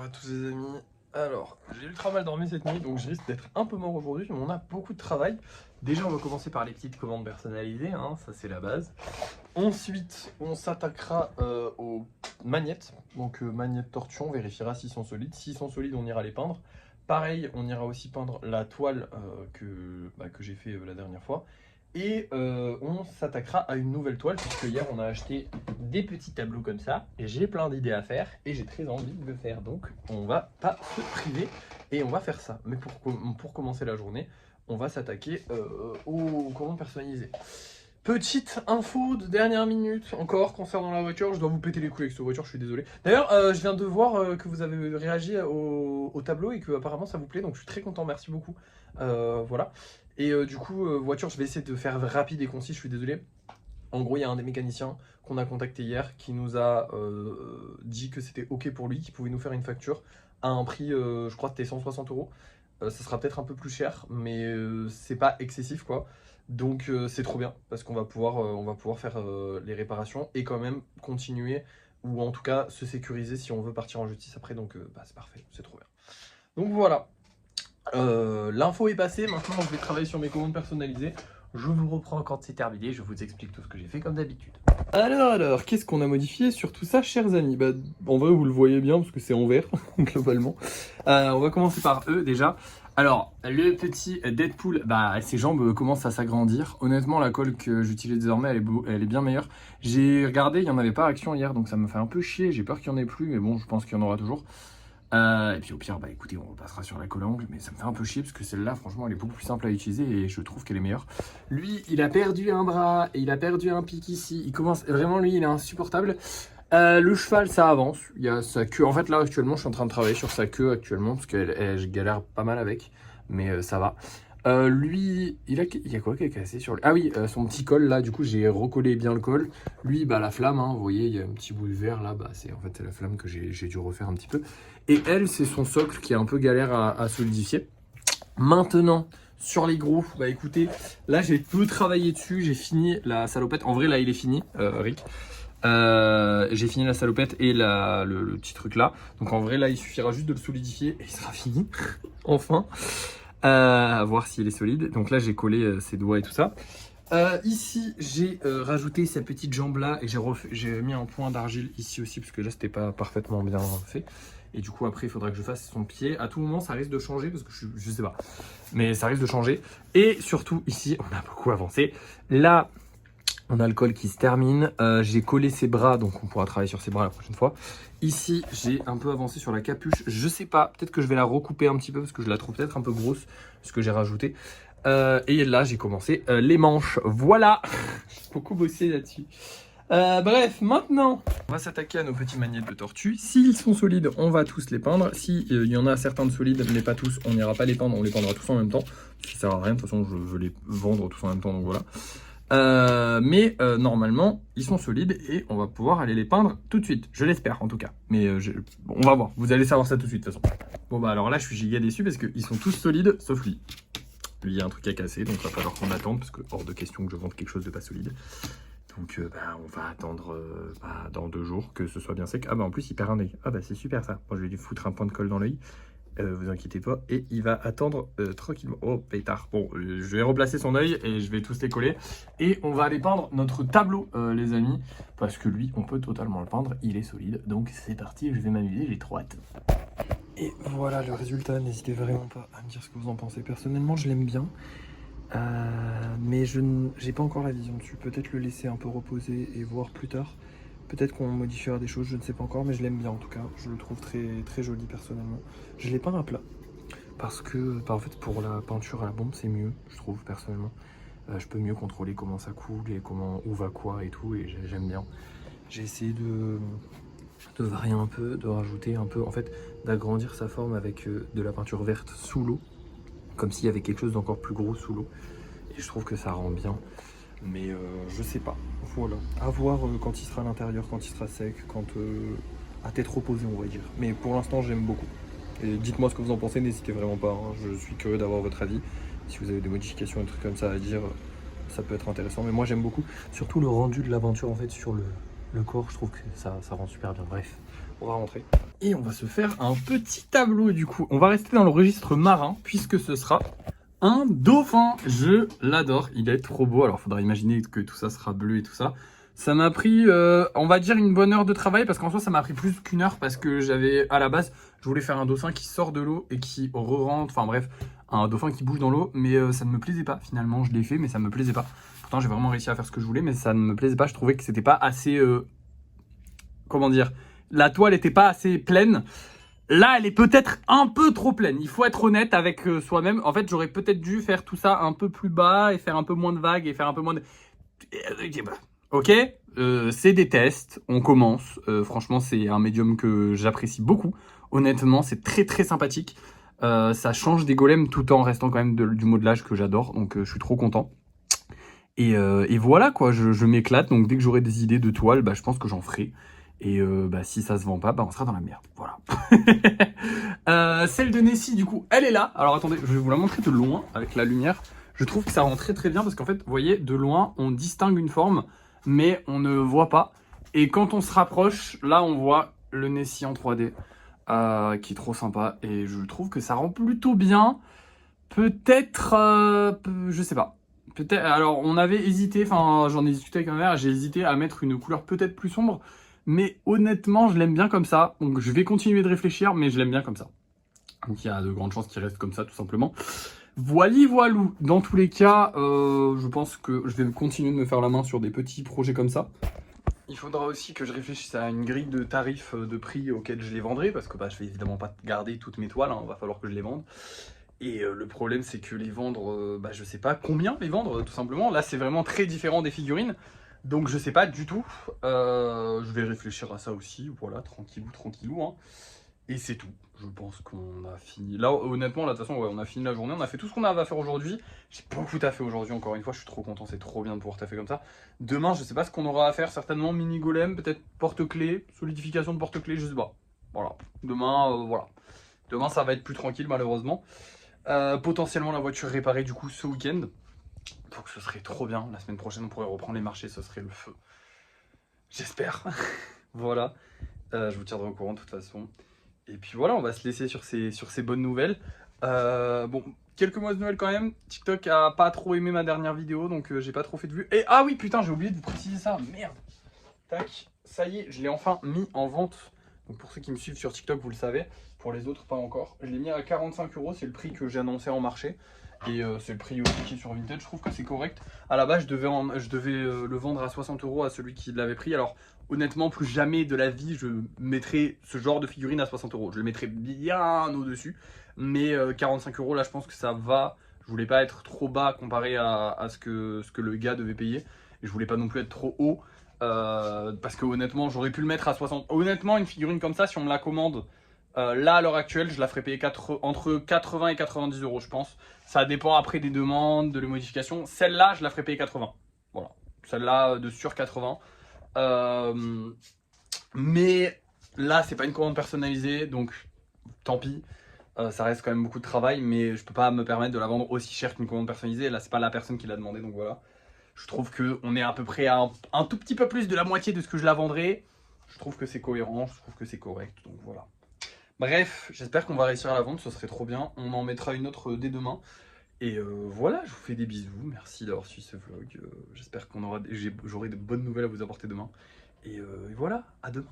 à tous les amis. Alors, j'ai ultra mal dormi cette nuit, donc je risque d'être un peu mort aujourd'hui, mais on a beaucoup de travail. Déjà, on va commencer par les petites commandes personnalisées, hein, ça c'est la base. Ensuite, on s'attaquera aux magnettes. Donc, magnettes tortues, on vérifiera s'ils sont solides. S'ils sont solides, on ira les peindre. Pareil, on ira aussi peindre la toile que j'ai fait la dernière fois. Et on s'attaquera à une nouvelle toile, puisque hier on a acheté des petits tableaux comme ça. Et j'ai plein d'idées à faire, et j'ai très envie de le faire. Donc on va pas se priver, et on va faire ça. Mais pour commencer la journée, on va s'attaquer aux commandes personnalisées. Petite info de dernière minute encore concernant la voiture, je dois vous péter les couilles avec cette voiture, je suis désolé. D'ailleurs, je viens de voir que vous avez réagi au tableau et que apparemment ça vous plaît, donc je suis très content, merci beaucoup. Voilà. Et du coup, voiture, je vais essayer de faire rapide et concis, je suis désolé. En gros, il y a un des mécaniciens qu'on a contacté hier qui nous a dit que c'était ok pour lui, qu'il pouvait nous faire une facture à un prix, je crois que c'était 160 euros. Ça sera peut-être un peu plus cher, mais c'est pas excessif quoi. Donc c'est trop bien parce qu'on va pouvoir faire les réparations et quand même continuer ou en tout cas se sécuriser si on veut partir en justice après. Donc c'est parfait, c'est trop bien. Donc voilà, l'info est passée. Maintenant je vais travailler sur mes commandes personnalisées. Je vous reprends quand c'est terminé, je vous explique tout ce que j'ai fait comme d'habitude. Alors, qu'est-ce qu'on a modifié sur tout ça, chers amis? En vrai, vous le voyez bien parce que c'est en vert, globalement. On va commencer par eux déjà. Alors, le petit Deadpool, ses jambes commencent à s'agrandir. Honnêtement, la colle que j'utilise désormais, elle est bien meilleure. J'ai regardé, il n'y en avait pas Action hier, donc ça me fait un peu chier. J'ai peur qu'il n'y en ait plus, mais bon, je pense qu'il y en aura toujours. Et puis au pire, écoutez, on repassera sur la colle à ongles, mais ça me fait un peu chier parce que celle-là, franchement, elle est beaucoup plus simple à utiliser et je trouve qu'elle est meilleure. Lui, il a perdu un bras et il a perdu un pic ici. Il commence vraiment, lui, il est insupportable. Le cheval, ça avance. Il y a sa queue. En fait, là, actuellement, je suis en train de travailler sur sa queue actuellement parce que je galère pas mal avec, mais ça va. Lui, il y a quoi qui est cassé sur lui? Ah oui, son petit col là, du coup j'ai recollé bien le col. Lui, la flamme, hein, vous voyez, il y a un petit bout de verre là, c'est en fait la flamme que j'ai dû refaire un petit peu. Et elle, c'est son socle qui est un peu galère à solidifier. Maintenant, sur les gros, écoutez, là j'ai peu travaillé dessus, j'ai fini la salopette. En vrai, là il est fini, Rick. J'ai fini la salopette et le petit truc là. Donc en vrai, là il suffira juste de le solidifier et il sera fini, enfin. À voir s'il est solide. Donc là j'ai collé ses doigts et tout ça. Ici j'ai rajouté sa petite jambe là et j'ai mis un point d'argile ici aussi parce que là c'était pas parfaitement bien fait. Et du coup après il faudra que je fasse son pied. À tout moment ça risque de changer parce que je sais pas. Mais ça risque de changer. Et surtout ici on a beaucoup avancé. Là on a le col qui se termine. J'ai collé ses bras, donc on pourra travailler sur ses bras la prochaine fois. Ici, j'ai un peu avancé sur la capuche. Je sais pas, peut-être que je vais la recouper un petit peu parce que je la trouve peut-être un peu grosse, ce que j'ai rajouté. Et là, j'ai commencé les manches. Voilà, j'ai beaucoup bossé là-dessus. Bref, maintenant, on va s'attaquer à nos petits magnettes de tortue. S'ils sont solides, on va tous les peindre. S'il y en a certains de solides, mais pas tous, on n'ira pas les peindre, on les peindra tous en même temps. Ça sert à rien, de toute façon, je veux les vendre tous en même temps, donc voilà. Normalement ils sont solides et on va pouvoir aller les peindre tout de suite, je l'espère en tout cas, mais on va voir, vous allez savoir ça tout de suite de toute façon. Bon alors là je suis giga déçu parce qu'ils sont tous solides sauf lui. Lui il y a un truc à casser donc il va falloir qu'on attende parce que hors de question que je vende quelque chose de pas solide. Donc on va attendre dans 2 jours que ce soit bien sec. En plus il perd un œil, c'est super ça. Moi je vais lui foutre un point de colle dans l'œil. Vous inquiétez pas, et il va attendre tranquillement. Oh pétard. Bon, je vais replacer son œil et je vais tous les coller. Et on va aller peindre notre tableau, les amis, parce que lui, on peut totalement le peindre. Il est solide, donc c'est parti. Je vais m'amuser, j'ai trop hâte. Et voilà le résultat. N'hésitez vraiment pas à me dire ce que vous en pensez. Personnellement, je l'aime bien, mais je n'ai pas encore la vision dessus. Peut-être le laisser un peu reposer et voir plus tard. Peut-être qu'on modifiera des choses, je ne sais pas encore, mais je l'aime bien en tout cas. Je le trouve très, très joli personnellement. Je l'ai peint à plat parce que, en fait, pour la peinture à la bombe, c'est mieux, je trouve personnellement. Je peux mieux contrôler comment ça coule et où va quoi et tout, et j'aime bien. J'ai essayé de varier un peu, de rajouter un peu, en fait, d'agrandir sa forme avec de la peinture verte sous l'eau, comme s'il y avait quelque chose d'encore plus gros sous l'eau. Et je trouve que ça rend bien. Mais je sais pas, voilà, à voir quand il sera à l'intérieur, quand il sera sec, quand à tête reposée on va dire. Mais pour l'instant j'aime beaucoup. Et dites-moi ce que vous en pensez, n'hésitez vraiment pas, hein. Je suis curieux d'avoir votre avis. Si vous avez des modifications, des trucs comme ça à dire, ça peut être intéressant. Mais moi j'aime beaucoup, surtout le rendu de la peinture en fait sur le corps, je trouve que ça rend super bien. Bref, On va rentrer. Et on va se faire un petit tableau du coup. On va rester dans le registre marin puisque ce sera un dauphin. Je l'adore, il est trop beau. Alors faudra imaginer que tout ça sera bleu et tout ça. Ça m'a pris, on va dire, une bonne heure de travail parce qu'en soi ça m'a pris plus qu'une heure parce que j'avais, à la base, je voulais faire un dauphin qui sort de l'eau et qui re-rentre. Enfin bref, un dauphin qui bouge dans l'eau, mais ça ne me plaisait pas finalement. Je l'ai fait, mais ça ne me plaisait pas. Pourtant j'ai vraiment réussi à faire ce que je voulais, mais ça ne me plaisait pas. Je trouvais que c'était pas assez, comment dire, la toile n'était pas assez pleine. Là, elle est peut-être un peu trop pleine. Il faut être honnête avec soi-même. En fait, j'aurais peut-être dû faire tout ça un peu plus bas et faire un peu moins de vagues et faire un peu moins de... Ok, c'est des tests. On commence. Franchement, c'est un médium que j'apprécie beaucoup. Honnêtement, c'est très très sympathique. Ça change des golems tout en restant quand même du modelage que j'adore. Donc, je suis trop content. Et voilà quoi, je m'éclate. Donc, dès que j'aurai des idées de toile, bah, je pense que j'en ferai. Et si ça se vend pas, bah on sera dans la merde. Voilà. Celle de Nessie, du coup, elle est là. Alors attendez, je vais vous la montrer de loin avec la lumière. Je trouve que ça rend très très bien parce qu'en fait, vous voyez, de loin, on distingue une forme, mais on ne voit pas. Et quand on se rapproche, là, on voit le Nessie en 3D, qui est trop sympa. Et je trouve que ça rend plutôt bien. Peut-être, je sais pas. Peut-être. Alors, on avait hésité. Enfin, j'en ai discuté avec ma mère. J'ai hésité à mettre une couleur peut-être plus sombre. Mais honnêtement, je l'aime bien comme ça. Donc je vais continuer de réfléchir, mais je l'aime bien comme ça. Donc il y a de grandes chances qu'il reste comme ça, tout simplement. Voili voilou. Dans tous les cas, je pense que je vais continuer de me faire la main sur des petits projets comme ça. Il faudra aussi que je réfléchisse à une grille de tarifs de prix auquel je les vendrai, parce que je vais évidemment pas garder toutes mes toiles, hein, il va falloir que je les vende. Et le problème, c'est que les vendre, je sais pas combien les vendre, tout simplement. Là, c'est vraiment très différent des figurines. Donc je sais pas du tout, je vais réfléchir à ça aussi, voilà, tranquillou, tranquillou, hein. Et c'est tout, je pense qu'on a fini, là honnêtement, là de toute façon, ouais, on a fini la journée, on a fait tout ce qu'on avait à faire aujourd'hui, j'ai beaucoup taffé aujourd'hui, encore une fois, je suis trop content, c'est trop bien de pouvoir taffer comme ça. Demain, je sais pas ce qu'on aura à faire, certainement mini golem, peut-être porte-clés, solidification de porte-clés, je sais pas, voilà, demain, voilà. Demain ça va être plus tranquille malheureusement, potentiellement la voiture réparée du coup ce week-end. Donc ce serait trop bien, la semaine prochaine on pourrait reprendre les marchés, ce serait le feu. J'espère. Voilà, je vous tiendrai au courant de toute façon. Et puis voilà, on va se laisser sur ces bonnes nouvelles. Bon, quelques mois de Noël quand même. TikTok a pas trop aimé ma dernière vidéo, donc j'ai pas trop fait de vues. Et ah oui, putain, j'ai oublié de vous préciser ça, merde. Tac, ça y est, je l'ai enfin mis en vente. Donc pour ceux qui me suivent sur TikTok, vous le savez. Pour les autres, pas encore. Je l'ai mis à 45 €, c'est le prix que j'ai annoncé en marché. Et c'est le prix aussi qui est sur Vinted, je trouve que c'est correct. À la base, je devais le vendre à 60 € à celui qui l'avait pris. Alors honnêtement, plus jamais de la vie, je mettrai ce genre de figurine à 60 €. Je le mettrai bien au-dessus. Mais 45 € là, je pense que ça va. Je voulais pas être trop bas comparé à ce que le gars devait payer. Et je voulais pas non plus être trop haut. Parce que honnêtement, j'aurais pu le mettre à 60. Honnêtement, une figurine comme ça, si on me la commande là à l'heure actuelle, je la ferai payer entre 80 et 90 €, je pense. Ça dépend après des demandes, de les modifications. Celle-là, je la ferai payer 80. Voilà. Celle-là, de sur 80. Mais là, c'est pas une commande personnalisée, donc tant pis. Ça reste quand même beaucoup de travail, mais je peux pas me permettre de la vendre aussi cher qu'une commande personnalisée. Là, c'est pas la personne qui l'a demandé, donc voilà. Je trouve qu'on est à peu près à un tout petit peu plus de la moitié de ce que je la vendrais. Je trouve que c'est cohérent, je trouve que c'est correct, donc voilà. Bref, j'espère qu'on va réussir à la vendre, ce serait trop bien. On en mettra une autre dès demain. Et voilà, je vous fais des bisous. Merci d'avoir suivi ce vlog. J'espère j'aurai de bonnes nouvelles à vous apporter demain. Et voilà, à demain.